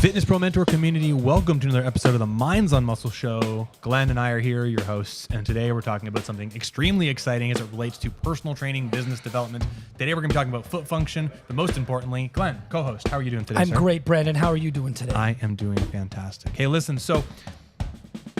Fitness Pro Mentor community, welcome to another episode of the Minds on Muscle show. Glenn and I are here, your hosts, and today we're talking about something extremely exciting as it relates to personal training, business development. Today we're going to be talking about foot function, but most importantly, Glenn, co-host, how are you doing today, I'm sir? great, Brandon. How are you doing today? I am doing fantastic. Hey, listen, so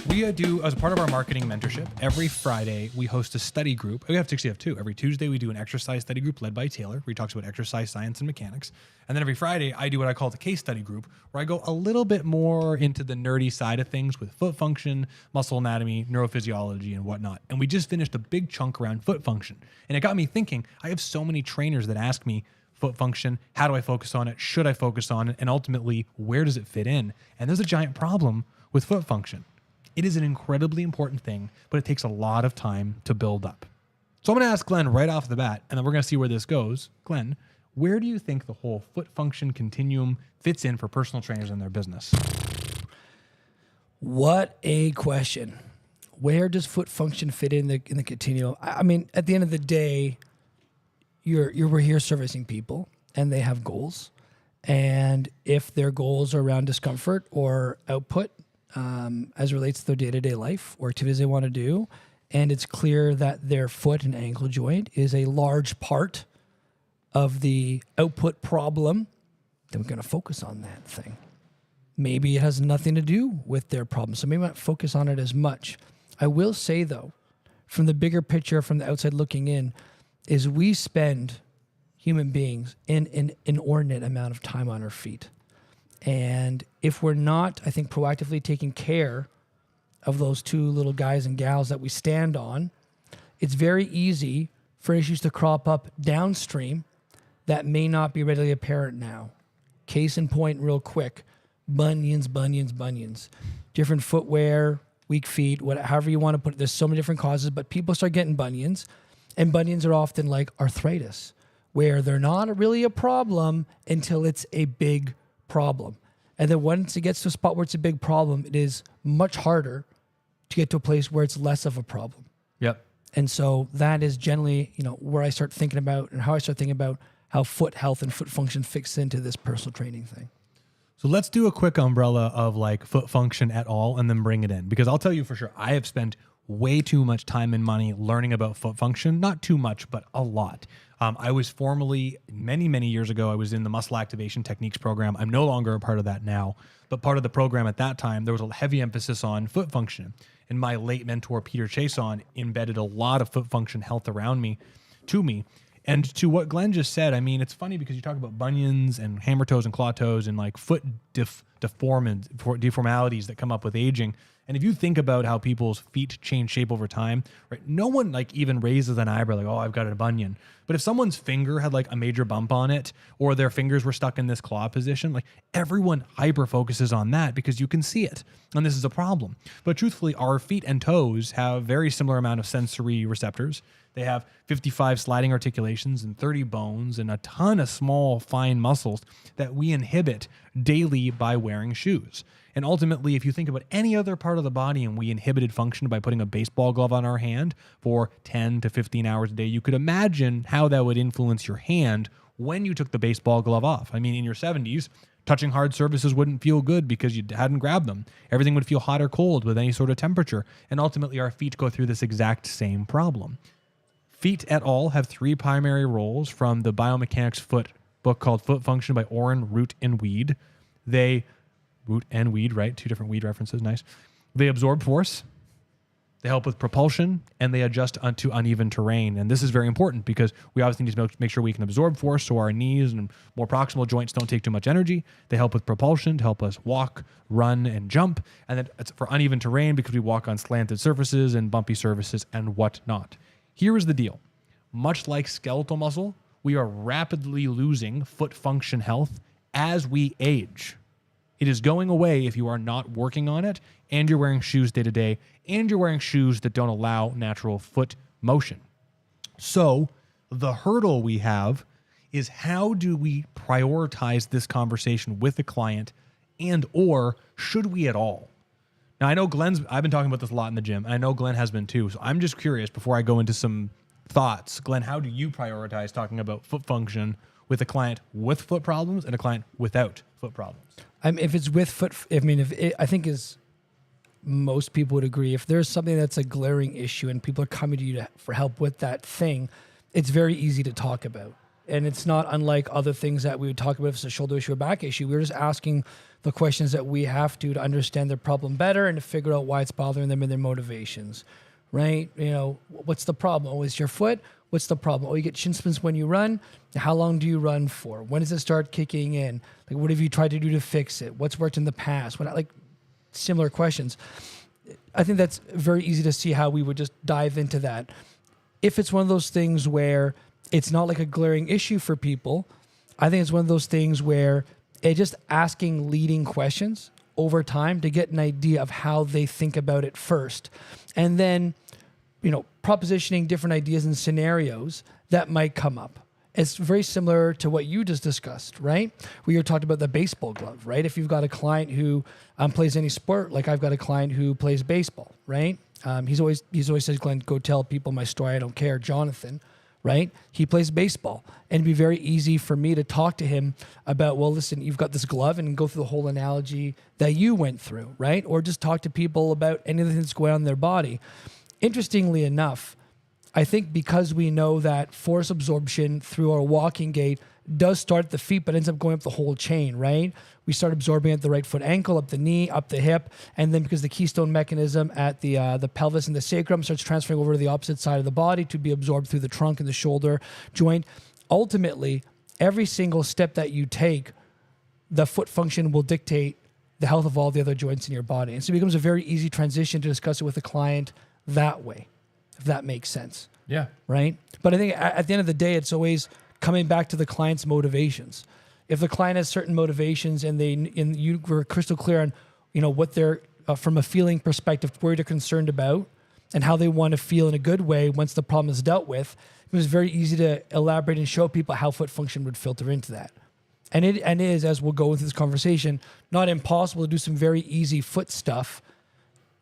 we do, as a part of our marketing mentorship, every Friday we host a study group. We actually have two. Every Tuesday we do an exercise study group led by Taylor, where he talks about exercise science and mechanics. And then every Friday I do what I call the case study group, where I go a little bit more into the nerdy side of things with foot function, muscle anatomy, neurophysiology, and whatnot. And we just finished a big chunk around foot function. And it got me thinking, I have so many trainers that ask me, foot function, how do I focus on it? Should I focus on it? And ultimately, where does it fit in? And there's a giant problem with foot function. It is an incredibly important thing, but it takes a lot of time to build up. So I'm going to ask Glenn right off the bat, and then we're going to see where this goes. Glenn, where do you think the whole foot function continuum fits in for personal trainers in their business? What a question. Where does foot function fit in the continuum? I mean, at the end of the day, we're here servicing people, and they have goals. And if their goals are around discomfort or output, as it relates to their day-to-day life or activities they want to do, and it's clear that their foot and ankle joint is a large part of the output problem, then we're going to focus on that thing. Maybe it has nothing to do with their problem, so maybe not focus on it as much. I will say, though, from the bigger picture, from the outside looking in, is we spend, human beings, an inordinate amount of time on our feet. And if we're not, I think, proactively taking care of those two little guys and gals that we stand on, it's very easy for issues to crop up downstream that may not be readily apparent now. Case in point, real quick, bunions. Different footwear, weak feet, however you want to put it. There's so many different causes, but people start getting bunions. And bunions are often like arthritis, where they're not really a problem until it's a big problem. And then once it gets to a spot where it's a big problem, it is much harder to get to a place where it's less of a problem. Yep. And so that is generally, where I start thinking about and how I start thinking about how foot health and foot function fits into this personal training thing. So let's do a quick umbrella of like foot function at all and then bring it in. Because I'll tell you for sure, I have spent way too much time and money learning about foot function. Not too much, but a lot. I was formerly, many years ago, I was in the Muscle Activation Techniques program. I'm no longer a part of that now, but part of the program at that time, there was a heavy emphasis on foot function. And my late mentor, Peter Chason, embedded a lot of foot function health around me, to me. And to what Glenn just said, I mean, it's funny because you talk about bunions and hammer toes and claw toes and like foot deformalities that come up with aging. And if you think about how people's feet change shape over time, right? No one like even raises an eyebrow like, oh, I've got a bunion. But if someone's finger had like a major bump on it or their fingers were stuck in this claw position, like everyone hyper focuses on that because you can see it. And this is a problem. But truthfully, our feet and toes have very similar amount of sensory receptors. They have 55 sliding articulations and 30 bones and a ton of small, fine muscles that we inhibit daily by wearing shoes. And ultimately, if you think about any other part of the body and we inhibited function by putting a baseball glove on our hand for 10 to 15 hours a day, you could imagine how that would influence your hand when you took the baseball glove off. I mean, in your 70s, touching hard surfaces wouldn't feel good because you hadn't grabbed them. Everything would feel hot or cold with any sort of temperature. And ultimately, our feet go through this exact same problem. Feet et al. Have three primary roles from the Biomechanics Foot book called Foot Function by Oren, Root, and Weed. Root and weed, right? Two different weed references, nice. They absorb force, they help with propulsion, and they adjust to uneven terrain. And this is very important because we obviously need to make sure we can absorb force so our knees and more proximal joints don't take too much energy. They help with propulsion to help us walk, run, and jump. And then it's for uneven terrain because we walk on slanted surfaces and bumpy surfaces and whatnot. Here is the deal. Much like skeletal muscle, we are rapidly losing foot function health as we age. It is going away if you are not working on it and you're wearing shoes day to day and you're wearing shoes that don't allow natural foot motion. So the hurdle we have is how do we prioritize this conversation with the client and or should we at all? Now I know I've been talking about this a lot in the gym and I know Glenn has been too. So I'm just curious before I go into some thoughts. Glenn, how do you prioritize talking about foot function with a client with foot problems and a client without foot problems? If it's with foot, I mean, I think is most people would agree. If there's something that's a glaring issue and people are coming to you for help with that thing, it's very easy to talk about. And it's not unlike other things that we would talk about if it's a shoulder issue or back issue. We're just asking the questions that we have to understand their problem better and to figure out why it's bothering them and their motivations, right? You know, what's the problem? Oh, it's your foot? What's the problem? Oh, you get shin splints when you run. How long do you run for? When does it start kicking in? Like, what have you tried to do to fix it? What's worked in the past? Similar questions. I think that's very easy to see how we would just dive into that. If it's one of those things where it's not like a glaring issue for people, I think it's one of those things where it's just asking leading questions over time to get an idea of how they think about it first. And then, propositioning different ideas and scenarios that might come up. It's very similar to what you just discussed, right? We were talking about the baseball glove, right? If you've got a client who plays any sport, like I've got a client who plays baseball, right? He's always said, Glenn, go tell people my story. I don't care. Jonathan, right? He plays baseball. And it'd be very easy for me to talk to him about, well, listen, you've got this glove, and go through the whole analogy that you went through, right? Or just talk to people about anything that's going on in their body. Interestingly enough, I think because we know that force absorption through our walking gait does start at the feet, but ends up going up the whole chain, right? We start absorbing at the right foot ankle, up the knee, up the hip, and then because the keystone mechanism at the pelvis and the sacrum starts transferring over to the opposite side of the body to be absorbed through the trunk and the shoulder joint. Ultimately, every single step that you take, the foot function will dictate the health of all the other joints in your body. And so it becomes a very easy transition to discuss it with the client that way, if that makes sense. Yeah. Right? But I think at the end of the day, it's always coming back to the client's motivations. If the client has certain motivations and you were crystal clear on, what they're, from a feeling perspective, where they're concerned about and how they want to feel in a good way once the problem is dealt with, it was very easy to elaborate and show people how foot function would filter into that. And it is, as we'll go into this conversation, not impossible to do some very easy foot stuff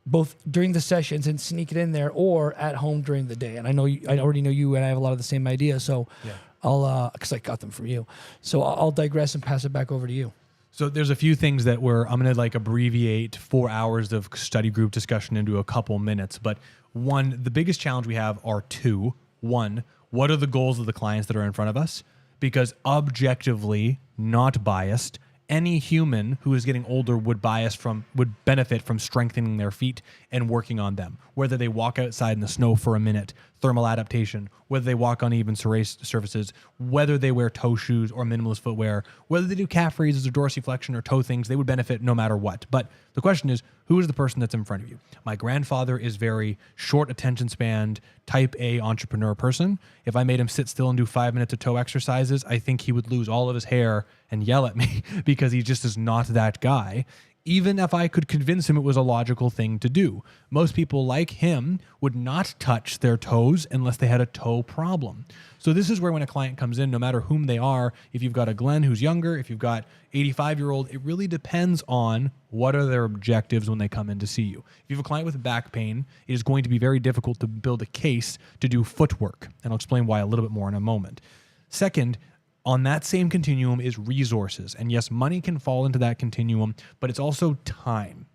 both during the sessions and sneak it in there or at home during the day. And I already know you and I have a lot of the same ideas. So yeah. Because I got them from you. So I'll digress and pass it back over to you. So there's a few things that I'm going to abbreviate 4 hours of study group discussion into a couple minutes. But one, the biggest challenge we have are two. One, what are the goals of the clients that are in front of us? Because objectively, not biased, any human who is getting older would benefit from strengthening their feet and working on them. Whether they walk outside in the snow for a minute, thermal adaptation, whether they walk on even surfaces, whether they wear toe shoes or minimalist footwear, whether they do calf raises or dorsiflexion or toe things, they would benefit no matter what. But the question is, who is the person that's in front of you? My grandfather is very short attention span, type A entrepreneur person. If I made him sit still and do 5 minutes of toe exercises, I think he would lose all of his hair and yell at me because he just is not that guy. Even if I could convince him it was a logical thing to do. Most people like him would not touch their toes unless they had a toe problem. So this is where when a client comes in, no matter whom they are, if you've got a Glenn who's younger, if you've got 85-year-old, it really depends on what are their objectives when they come in to see you. If you have a client with back pain, it is going to be very difficult to build a case to do footwork. And I'll explain why a little bit more in a moment. Second, on that same continuum is resources. And yes, money can fall into that continuum, but it's also time,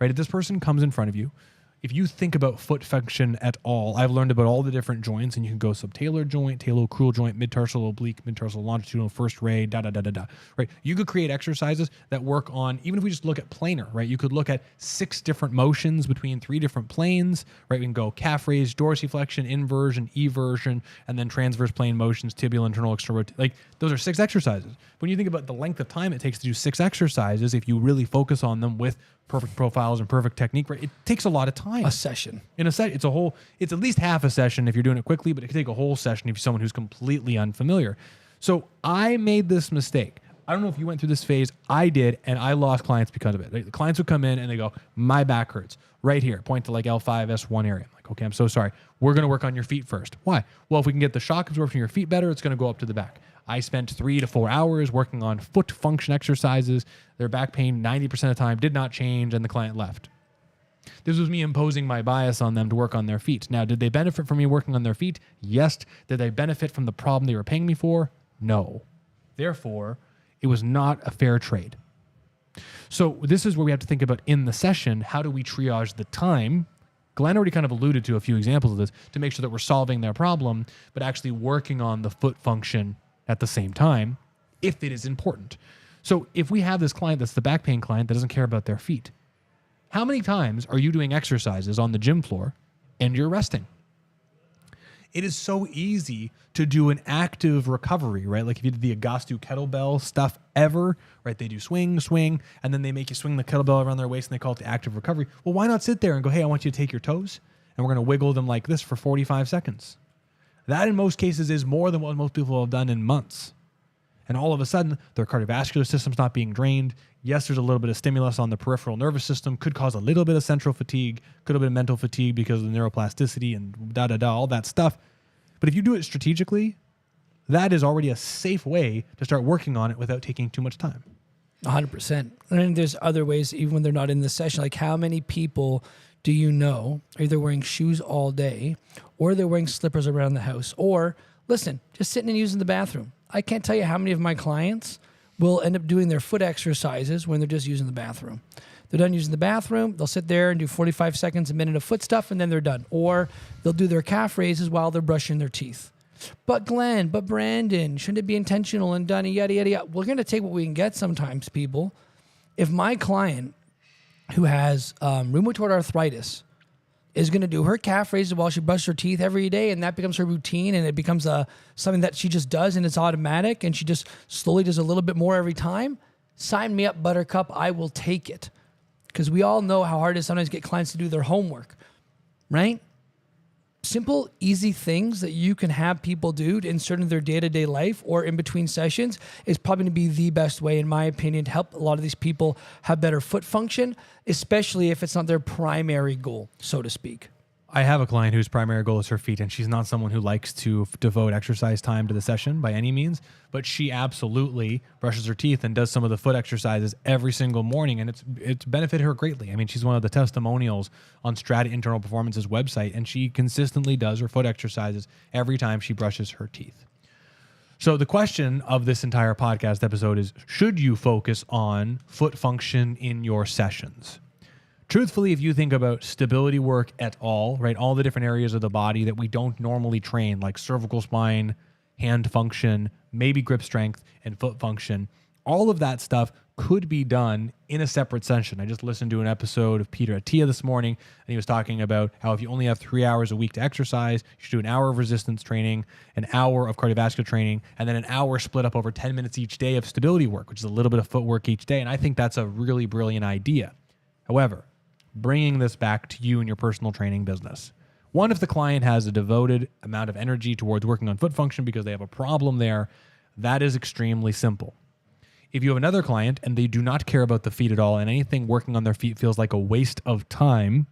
right? If this person comes in front of you, if you think about foot function at all, I've learned about all the different joints, and you can go subtalar joint, talocrural joint, mid-tarsal oblique, mid-tarsal longitudinal, first ray, right? You could create exercises that work on, even if we just look at planar, right? You could look at 6 different motions between 3 different planes, right? We can go calf raise, dorsiflexion, inversion, eversion, and then transverse plane motions, tibial, internal, external. Like, those are 6 exercises. When you think about the length of time it takes to do 6 exercises, if you really focus on them with perfect profiles and perfect technique, right? It takes a lot of time. A session. In a set, it's at least half a session if you're doing it quickly, but it can take a whole session if you're someone who's completely unfamiliar. So I made this mistake. I don't know if you went through this phase. I did, and I lost clients because of it. The clients would come in and they go, my back hurts right here. Point to like L5, S1 area. I'm like, okay, I'm so sorry. We're going to work on your feet first. Why? Well, if we can get the shock absorption of your feet better, it's going to go up to the back. I spent 3 to 4 hours working on foot function exercises. Their back pain 90% of the time did not change, and the client left. This was me imposing my bias on them to work on their feet. Now, did they benefit from me working on their feet? Yes. Did they benefit from the problem they were paying me for? No. Therefore, it was not a fair trade. So this is where we have to think about in the session, how do we triage the time? Glenn already kind of alluded to a few examples of this to make sure that we're solving their problem, but actually working on the foot function at the same time, if it is important. So if we have this client that's the back pain client that doesn't care about their feet, how many times are you doing exercises on the gym floor and you're resting? It is so easy to do an active recovery, right? Like if you did the Augustu kettlebell stuff ever, right? They do swing, and then they make you swing the kettlebell around their waist and they call it the active recovery. Well, why not sit there and go, hey, I want you to take your toes and we're going to wiggle them like this for 45 seconds. That in most cases is more than what most people have done in months. And all of a sudden, their cardiovascular system's not being drained. Yes, there's a little bit of stimulus on the peripheral nervous system, could cause a little bit of central fatigue, could have been mental fatigue because of the neuroplasticity and all that stuff. But if you do it strategically, that is already a safe way to start working on it without taking too much time. 100%. And then there's other ways, even when they're not in the session, like how many people do you know are either wearing shoes all day or they're wearing slippers around the house? Or, listen, just sitting and using the bathroom. I can't tell you how many of my clients will end up doing their foot exercises when they're just using the bathroom. They're done using the bathroom, they'll sit there and do 45 seconds, a minute of foot stuff, and then they're done. Or they'll do their calf raises while they're brushing their teeth. But Glenn, but Brandon, shouldn't it be intentional and done, yada, yada, yada. We're going to take what we can get sometimes, people. If my client who has rheumatoid arthritis is going to do her calf raises while she brushes her teeth every day, and that becomes her routine, and it becomes something that she just does, and it's automatic, and she just slowly does a little bit more every time, sign me up, Buttercup. I will take it. Because we all know how hard it is sometimes to get clients to do their homework, right? Simple, easy things that you can have people do to insert in their day-to-day life or in between sessions is probably going to be the best way, in my opinion, to help a lot of these people have better foot function, especially if it's not their primary goal, so to speak. I have a client whose primary goal is her feet, and she's not someone who likes to devote exercise time to the session by any means, but she absolutely brushes her teeth and does some of the foot exercises every single morning, and it's benefited her greatly. I mean, she's one of the testimonials on Strata Internal Performance's website, and she consistently does her foot exercises every time she brushes her teeth. So the question of this entire podcast episode is, should you focus on foot function in your sessions? Truthfully, if you think about stability work at all, right, all the different areas of the body that we don't normally train, like cervical spine, hand function, maybe grip strength, and foot function, all of that stuff could be done in a separate session. I just listened to an episode of Peter Attia this morning, and he was talking about how if you only have 3 hours a week to exercise, you should do an hour of resistance training, an hour of cardiovascular training, and then an hour split up over 10 minutes each day of stability work, which is a little bit of footwork each day. And I think that's a really brilliant idea. However, bringing this back to you and your personal training business. One, if the client has a devoted amount of energy towards working on foot function because they have a problem there, that is extremely simple. If you have another client and they do not care about the feet at all and anything working on their feet feels like a waste of time,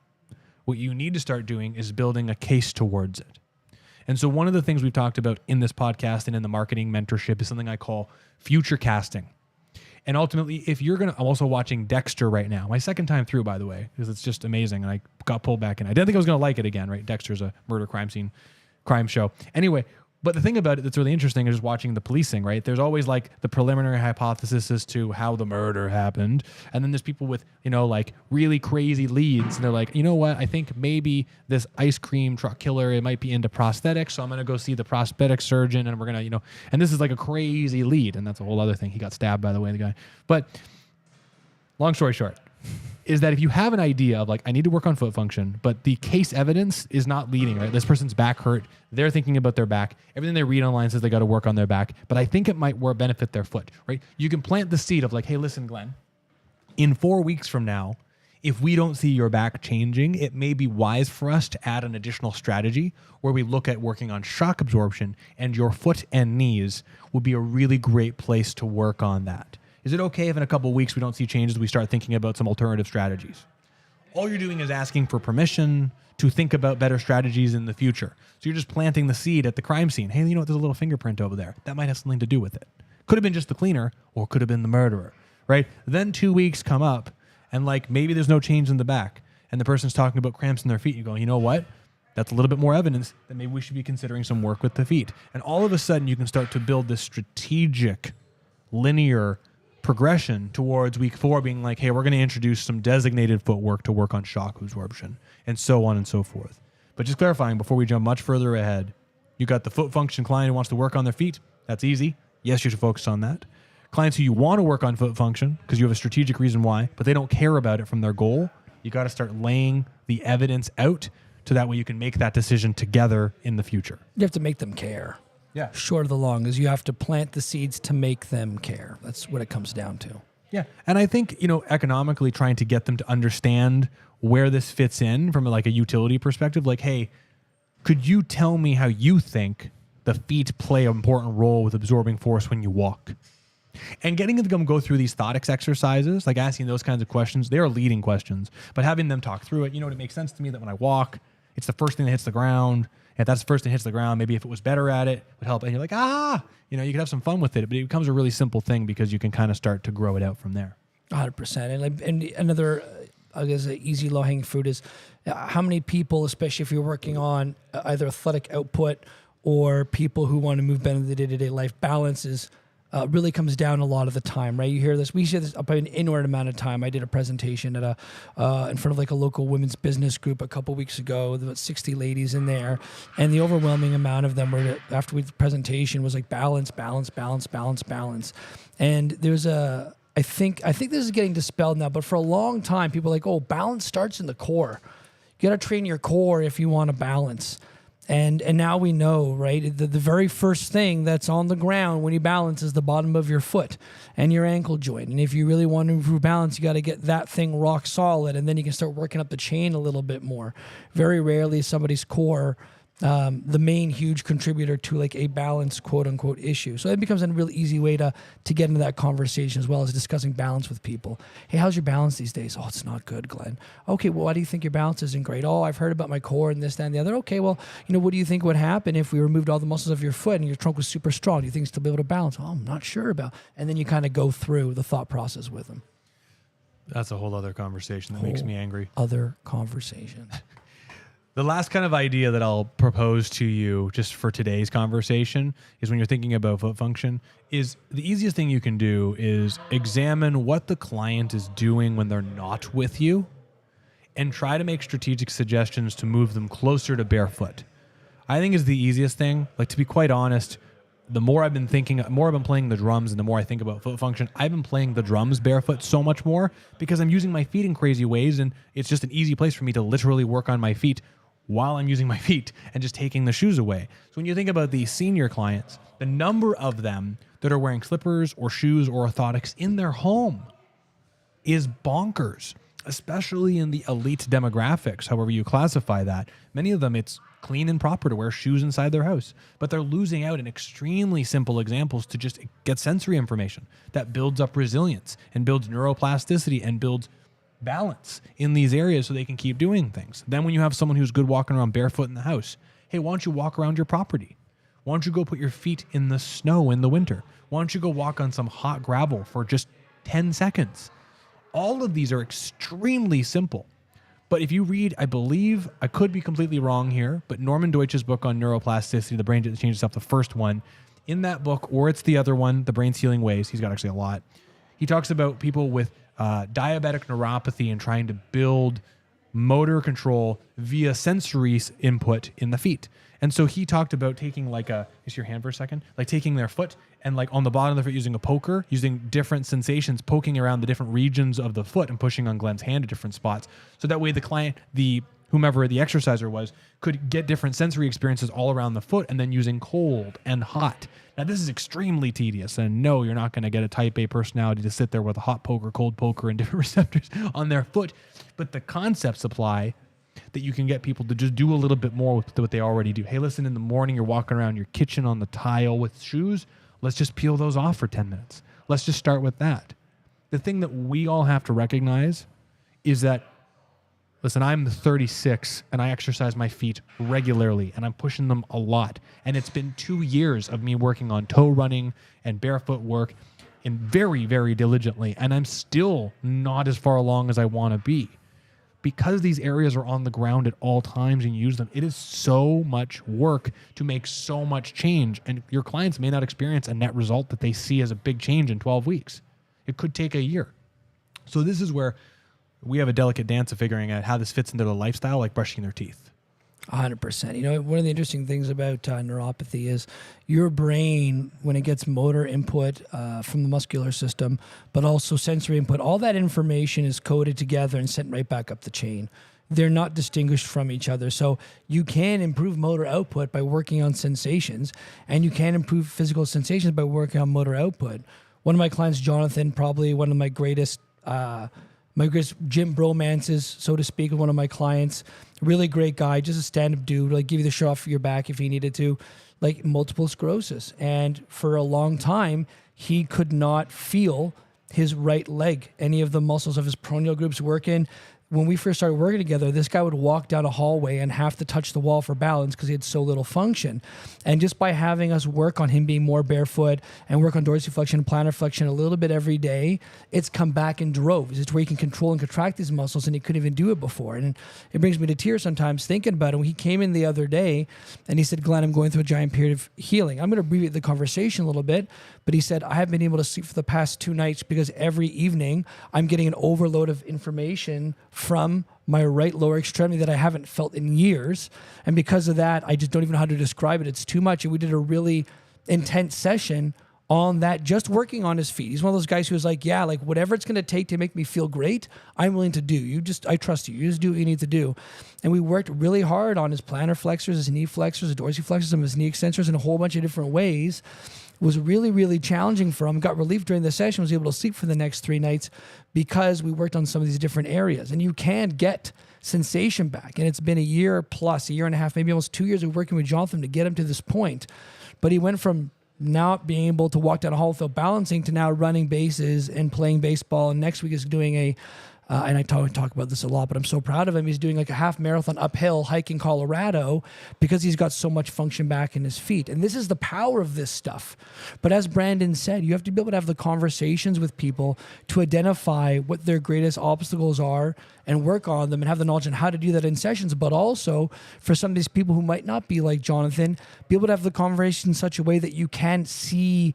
what you need to start doing is building a case towards it. And so one of the things we've talked about in this podcast and in the marketing mentorship is something I call future casting. And ultimately, if you're I'm also watching Dexter right now. My second time through, by the way, because it's just amazing. And I got pulled back in. I didn't think I was going to like it again, right? Dexter's a murder crime show. Anyway, but the thing about it that's really interesting is just watching the policing, right? There's always like the preliminary hypothesis as to how the murder happened. And then there's people with, like really crazy leads. And they're like, you know what? I think maybe this ice cream truck killer, it might be into prosthetics. So I'm going to go see the prosthetic surgeon and we're going to, and this is like a crazy lead. And that's a whole other thing. He got stabbed, by the way, the guy. But long story short, is that if you have an idea of like, I need to work on foot function, but the case evidence is not leading, right? This person's back hurt. They're thinking about their back. Everything they read online says they got to work on their back, but I think it might benefit their foot, right? You can plant the seed of like, hey, listen, Glenn, in 4 weeks from now, if we don't see your back changing, it may be wise for us to add an additional strategy where we look at working on shock absorption, and your foot and knees would be a really great place to work on that. Is it okay if in a couple of weeks we don't see changes, we start thinking about some alternative strategies? All you're doing is asking for permission to think about better strategies in the future. So you're just planting the seed at the crime scene. Hey, there's a little fingerprint over there. That might have something to do with it. Could have been just the cleaner, or could have been the murderer, right? Then 2 weeks come up, and like maybe there's no change in the back, and the person's talking about cramps in their feet. You go, you know what? That's a little bit more evidence that maybe we should be considering some work with the feet. And all of a sudden, you can start to build this strategic linear progression towards week 4 being like, hey, we're going to introduce some designated footwork to work on shock absorption, and so on and so forth. But just clarifying before we jump much further ahead, you got the foot function client who wants to work on their feet. That's easy. Yes, you should focus on that. Clients who you want to work on foot function because you have a strategic reason why, but they don't care about it from their goal. You got to start laying the evidence out so that way you can make that decision together in the future. You have to make them care. Yeah. Short of the long is you have to plant the seeds to make them care. That's what it comes down to. Yeah. And I think, economically trying to get them to understand where this fits in from like a utility perspective, like, hey, could you tell me how you think the feet play an important role with absorbing force when you walk? And getting them to go through these thotics exercises, like asking those kinds of questions, they are leading questions, but having them talk through it, it makes sense to me that when I walk, it's the first thing that hits the ground. If that's the first thing that hits the ground, maybe if it was better at it, it would help. And you're like, you can have some fun with it, but it becomes a really simple thing because you can kind of start to grow it out from there. 100%. And another, I guess, easy low-hanging fruit is how many people, especially if you're working on either athletic output or people who want to move better in the day-to-day life, balances really comes down a lot of the time, right? You hear this. We hear this up an inordinate amount of time. I did a presentation at in front of like a local women's business group a couple weeks ago. There was 60 ladies in there, and the overwhelming amount of them were after the presentation was like balance. And there's I think this is getting dispelled now, but for a long time, people were like, oh, balance starts in the core. You got to train your core if you want to balance. And now we know, right? The very first thing that's on the ground when you balance is the bottom of your foot and your ankle joint. And if you really want to improve balance, you got to get that thing rock solid, and then you can start working up the chain a little bit more. Very rarely is somebody's core the main huge contributor to like a balance quote unquote issue. So it becomes a really easy way to get into that conversation, as well as discussing balance with people. Hey, how's your balance these days? Oh, it's not good, Glenn. Okay, well, why do you think your balance isn't great? Oh, I've heard about my core and this, that, and the other. Okay, well, what do you think would happen if we removed all the muscles of your foot and your trunk was super strong? Do you think you'd still be able to balance? Oh, I'm not sure about. And then you kind of go through the thought process with them. That's a whole other conversation that makes me angry. Other conversation. The last kind of idea that I'll propose to you just for today's conversation is when you're thinking about foot function is the easiest thing you can do is examine what the client is doing when they're not with you and try to make strategic suggestions to move them closer to barefoot. I think is the easiest thing. Like, to be quite honest, the more I've been playing the drums and the more I think about foot function, I've been playing the drums barefoot so much more because I'm using my feet in crazy ways, and it's just an easy place for me to literally work on my feet while I'm using my feet and just taking the shoes away. So when you think about the senior clients, the number of them that are wearing slippers or shoes or orthotics in their home is bonkers, especially in the elite demographics, however you classify that. Many of them, it's clean and proper to wear shoes inside their house, but they're losing out in extremely simple examples to just get sensory information that builds up resilience and builds neuroplasticity and builds balance in these areas so they can keep doing things. Then when you have someone who's good walking around barefoot in the house, hey, why don't you walk around your property? Why don't you go put your feet in the snow in the winter? Why don't you go walk on some hot gravel for just 10 seconds? All of these are extremely simple. But if you read, I believe, I could be completely wrong here, but Norman Deutsch's book on neuroplasticity, The Brain That Changed Itself, the first one, in that book, or it's the other one, The Brain's Healing Ways, he's got actually a lot. He talks about people with diabetic neuropathy and trying to build motor control via sensory input in the feet. And so he talked about taking just your hand for a second, like taking their foot and like on the bottom of the foot using a poker, using different sensations, poking around the different regions of the foot and pushing on Glenn's hand at different spots. So that way the client, whomever the exerciser was, could get different sensory experiences all around the foot, and then using cold and hot. Now, this is extremely tedious, and no, you're not going to get a type A personality to sit there with a hot poker, cold poker, and different receptors on their foot. But the concepts apply that you can get people to just do a little bit more with what they already do. Hey, listen, in the morning, you're walking around your kitchen on the tile with shoes. Let's just peel those off for 10 minutes. Let's just start with that. The thing that we all have to recognize is that, listen, I'm 36 and I exercise my feet regularly and I'm pushing them a lot. And it's been 2 years of me working on toe running and barefoot work and very, very diligently. And I'm still not as far along as I want to be. because these areas are on the ground at all times and you use them, it is so much work to make so much change. And your clients may not experience a net result that they see as a big change in 12 weeks. It could take a year. So this is where we have a delicate dance of figuring out how this fits into the lifestyle, like brushing their teeth. 100%. You know, one of the interesting things about neuropathy is your brain, when it gets motor input from the muscular system, but also sensory input, all that information is coded together and sent right back up the chain. They're not distinguished from each other. So you can improve motor output by working on sensations, and you can improve physical sensations by working on motor output. One of my clients, Jonathan, probably one of my greatest gym bromances, so to speak, with one of my clients. Really great guy, just a stand-up dude, like give you the shirt off your back if he needed to, like multiple sclerosis. And for a long time, he could not feel his right leg, any of the muscles of his peroneal groups working. When we first started working together, this guy would walk down a hallway and have to touch the wall for balance because he had so little function. And just by having us work on him being more barefoot and work on dorsiflexion and plantar flexion a little bit every day, it's come back in droves. It's where he can control and contract these muscles, and he couldn't even do it before. And it brings me to tears sometimes thinking about it. When he came in the other day and he said, "Glenn, I'm going through a giant period of healing." I'm going to abbreviate the conversation a little bit, but he said, "I haven't been able to sleep for the past 2 nights because every evening I'm getting an overload of information from my right lower extremity that I haven't felt in years. And because of that, I just don't even know how to describe it. It's too much." And we did a really intense session on that, just working on his feet. He's one of those guys who was like, yeah, like whatever it's going to take to make me feel great, I'm willing to do. I trust you. You just do what you need to do. And we worked really hard on his plantar flexors, his knee flexors, his dorsiflexors, some of his knee extensors in a whole bunch of different ways. It was really, really challenging for him. Got relief during the session, was able to sleep for the next 3 nights because we worked on some of these different areas. And you can get sensation back. And it's been a year plus, a year and a half, maybe almost 2 years of working with Jonathan to get him to this point. But he went from not being able to walk down a hall without balancing to now running bases and playing baseball. And next week is doing and I talk about this a lot, but I'm so proud of him. He's doing like a half marathon uphill hike in Colorado because he's got so much function back in his feet. And this is the power of this stuff. But as Brandon said, you have to be able to have the conversations with people to identify what their greatest obstacles are and work on them and have the knowledge on how to do that in sessions. But also for some of these people who might not be like Jonathan, be able to have the conversation in such a way that you can see,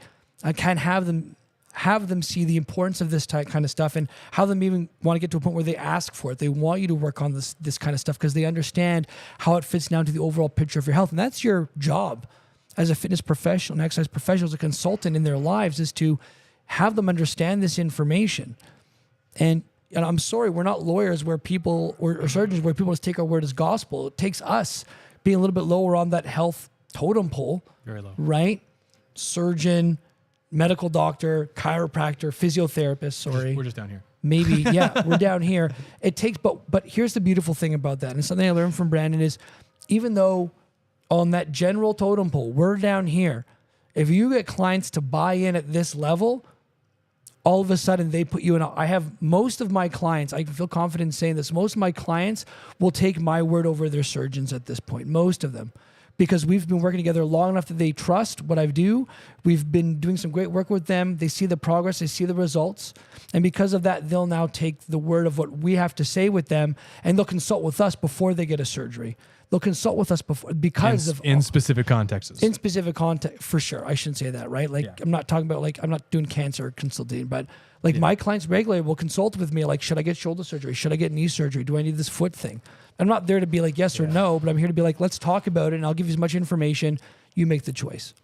can have them see the importance of this kind of stuff and how them even want to get to a point where they ask for it. They want you to work on this kind of stuff because they understand how it fits down to the overall picture of your health. And that's your job as a fitness professional, an exercise professional, as a consultant in their lives, is to have them understand this information. And I'm sorry, we're not lawyers where people, or surgeons where people just take our word as gospel. It takes us being a little bit lower on that health totem pole. Very low. Right? Surgeon, medical doctor, chiropractor, physiotherapist, sorry. We're just down here. Maybe, yeah, we're down here. It takes, but here's the beautiful thing about that. And something I learned from Brandon is, even though on that general totem pole, we're down here, if you get clients to buy in at this level, all of a sudden they put you in. I have most of my clients, I can feel confident in saying this, most of my clients will take my word over their surgeons at this point, most of them. Because we've been working together long enough that they trust what I do. We've been doing some great work with them. They see the progress, they see the results. And because of that, they'll now take the word of what we have to say with them, and they'll consult with us before they get a surgery. They'll consult with us before in specific contexts. In specific context, for sure. I shouldn't say that, right? Like, yeah. I'm not talking about, like, I'm not doing cancer consulting, but like my clients regularly will consult with me, like, should I get shoulder surgery? Should I get knee surgery? Do I need this foot thing? I'm not there to be like yes or no, but I'm here to be like, let's talk about it, and I'll give you as much information. You make the choice.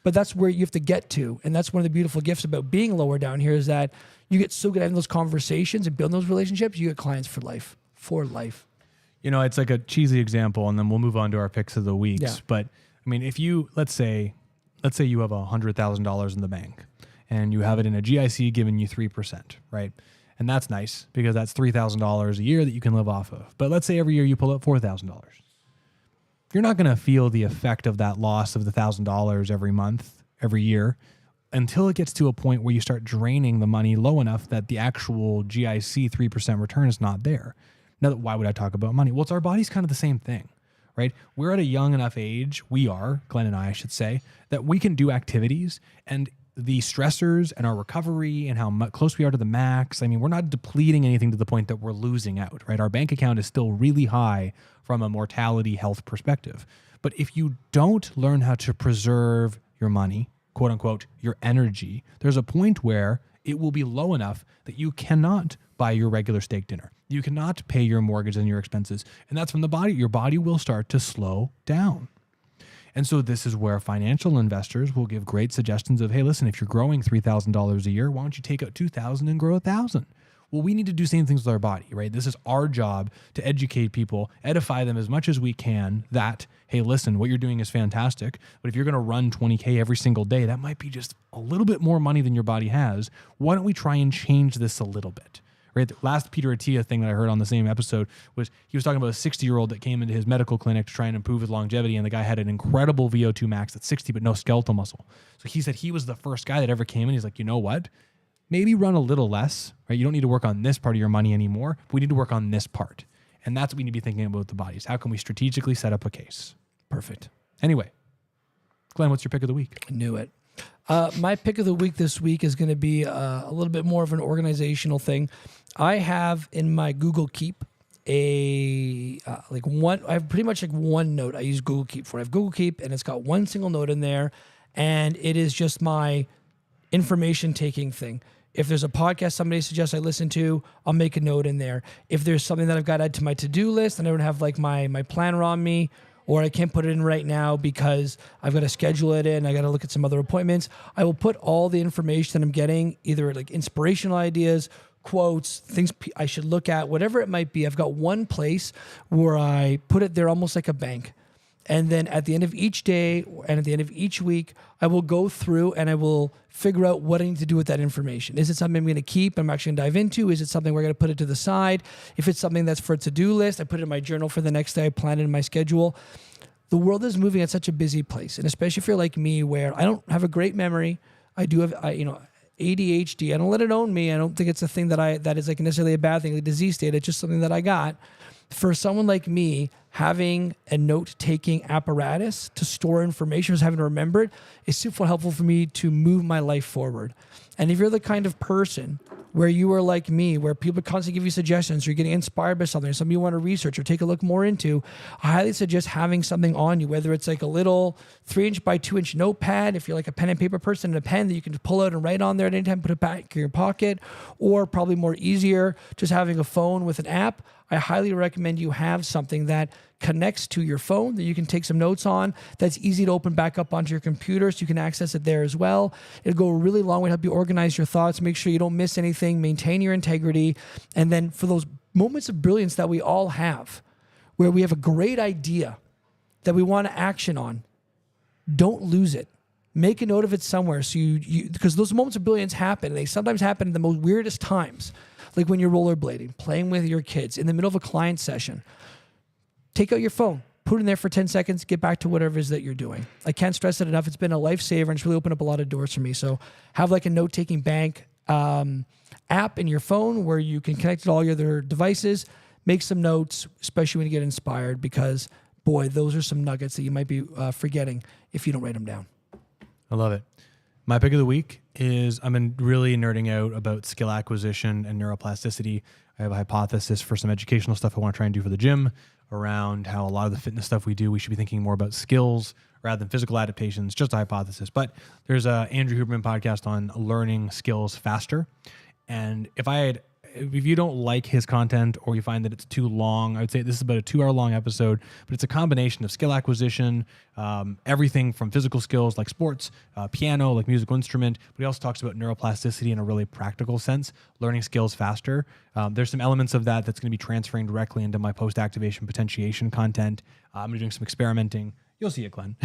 But that's where you have to get to. And that's one of the beautiful gifts about being lower down here, is that you get so good at having those conversations and building those relationships, you get clients for life. For life. You know, it's like a cheesy example, and then we'll move on to our picks of the weeks. Yeah. But I mean, if you, let's say you have $100,000 in the bank and you have it in a GIC giving you 3%, right? And that's nice because that's $3,000 a year that you can live off of. But let's say every year you pull out $4,000. You're not going to feel the effect of that loss of the $1,000 every month, every year, until it gets to a point where you start draining the money low enough that the actual GIC 3% return is not there. Now, why would I talk about money? Well, it's our body's kind of the same thing, right? We're at a young enough age, Glenn and I should say, that we can do activities, and the stressors and our recovery and how close we are to the max, I mean, we're not depleting anything to the point that we're losing out, right? Our bank account is still really high from a mortality health perspective. But if you don't learn how to preserve your money, quote unquote, your energy, there's a point where it will be low enough that you cannot buy your regular steak dinner. You cannot pay your mortgage and your expenses. And that's when your body will start to slow down. And so this is where financial investors will give great suggestions of, hey, listen, if you're growing $3,000 a year, why don't you take out $2,000 and grow $1,000? Well, we need to do the same things with our body, right? This is our job to educate people, edify them as much as we can that, hey, listen, what you're doing is fantastic, but if you're going to run 20K every single day, that might be just a little bit more money than your body has. Why don't we try and change this a little bit? Right? The last Peter Attia thing that I heard on the same episode was he was talking about a 60-year-old that came into his medical clinic to try and improve his longevity, and the guy had an incredible VO2 max at 60, but no skeletal muscle. So he said he was the first guy that ever came in. He's like, you know what? Maybe run a little less, right? You don't need to work on this part of your money anymore. We need to work on this part. And that's what we need to be thinking about the bodies. How can we strategically set up a case? Perfect. Anyway, Glenn, what's your pick of the week? I knew it. My pick of the week this week is going to be a little bit more of an organizational thing. I have in my Google Keep I have pretty much like one note I use Google Keep for. I have Google Keep and it's got one single note in there, and it is just my information taking thing. If there's a podcast somebody suggests I listen to, I'll make a note in there. If there's something that I've got to add to my to-do list and I don't have like my planner on me, or I can't put it in right now because I've got to schedule it in, I got to look at some other appointments, I will put all the information that I'm getting, either like inspirational ideas, quotes, things I should look at, whatever it might be. I've got one place where I put it there almost like a bank. And then at the end of each day and at the end of each week, I will go through and I will figure out what I need to do with that information. Is it something I'm going to keep, I'm actually going to dive into? Is it something we're going to put it to the side? If it's something that's for a to-do list, I put it in my journal for the next day. I plan it in my schedule. The world is moving at such a busy place. And especially if you're like me, where I don't have a great memory, I do have, ADHD. I don't let it own me. I don't think it's a thing that is like necessarily a bad thing, a disease state. It's just something that I got. For someone like me, having a note-taking apparatus to store information, just having to remember it, is super helpful for me to move my life forward. And if you're the kind of person where you are like me, where people constantly give you suggestions, or you're getting inspired by something, or something you want to research or take a look more into, I highly suggest having something on you, whether it's like a little 3-inch by 2-inch notepad, if you're like a pen and paper person, and a pen that you can pull out and write on there at any time, put it back in your pocket, or probably more easier, just having a phone with an app. I highly recommend you have something that connects to your phone that you can take some notes on, that's easy to open back up onto your computer so you can access it there as well. It'll go a really long way to help you organize your thoughts, make sure you don't miss anything, maintain your integrity. And then for those moments of brilliance that we all have, where we have a great idea that we want to action on, don't lose it. Make a note of it somewhere, so you because those moments of brilliance happen. They sometimes happen in the most weirdest times, like when you're rollerblading, playing with your kids, in the middle of a client session. Take out your phone, put it in there for 10 seconds, get back to whatever it is that you're doing. I can't stress it enough. It's been a lifesaver, and it's really opened up a lot of doors for me. So have like a note-taking bank app in your phone where you can connect to all your other devices, make some notes, especially when you get inspired, because, boy, those are some nuggets that you might be forgetting if you don't write them down. I love it. My pick of the week is I've been really nerding out about skill acquisition and neuroplasticity. I have a hypothesis for some educational stuff I want to try and do for the gym around how a lot of the fitness stuff we do, we should be thinking more about skills rather than physical adaptations, just a hypothesis. But there's a Andrew Huberman podcast on learning skills faster. And if you don't like his content or you find that it's too long, I would say this is about a 2-hour long episode, but it's a combination of skill acquisition, everything from physical skills like sports, piano, like musical instrument, but he also talks about neuroplasticity in a really practical sense, learning skills faster. There's some elements of that that's going to be transferring directly into my post-activation potentiation content. I'm doing some experimenting. You'll see it, Glenn.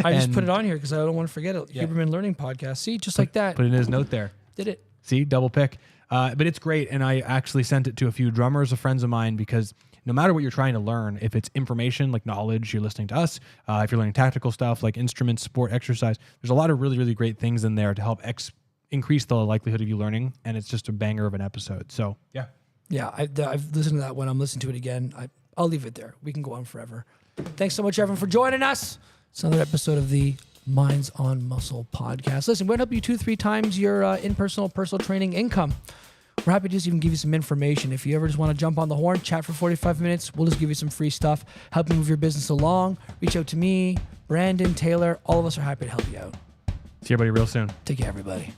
I just put it on here because I don't want to forget it. Yeah. Huberman Learning Podcast. See, just like that. Put it in his note there. Did it. See, double pick. But it's great, and I actually sent it to a few drummers, friends of mine, because no matter what you're trying to learn, if it's information like knowledge, you're listening to us. If you're learning tactical stuff like instruments, sport, exercise, there's a lot of really, really great things in there to help increase the likelihood of you learning, and it's just a banger of an episode. So, yeah. Yeah, I've listened to that one. I'm listening to it again. I'll leave it there. We can go on forever. Thanks so much, everyone, for joining us. It's another episode of the Minds on Muscle podcast. Listen, we're going to help you 2-3 times your in-personal personal training income. We're happy to just even give you some information. If you ever just want to jump on the horn, chat for 45 minutes, we'll just give you some free stuff, help you move your business along. Reach out to me, Brandon, Taylor. All of us are happy to help you out. See everybody real soon. Take care, everybody.